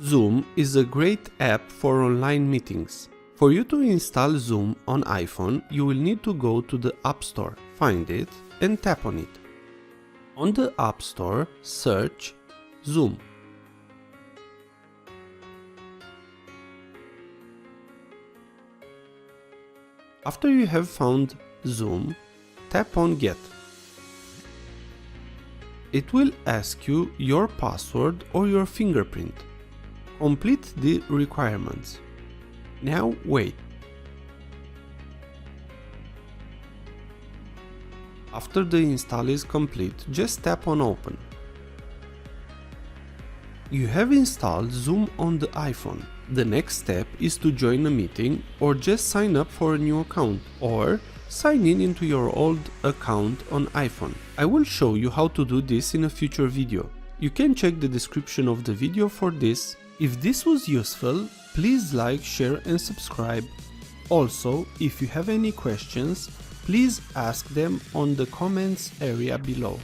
Zoom is a great app for online meetings. For you to install Zoom on iPhone, you will need to go to the App Store, find it, and tap on it. On the App Store, search Zoom. After you have found Zoom, tap on Get. It will ask you your password or your fingerprint. Complete the requirements. Now wait. After the install is complete, just tap on Open. You have installed Zoom on the iPhone. The next step is to join a meeting or just sign up for a new account or sign in into your old account on iPhone. I will show you how to do this in a future video. You can check the description of the video for this. If this was useful, please like, share and subscribe. Also, if you have any questions, please ask them on the comments area below.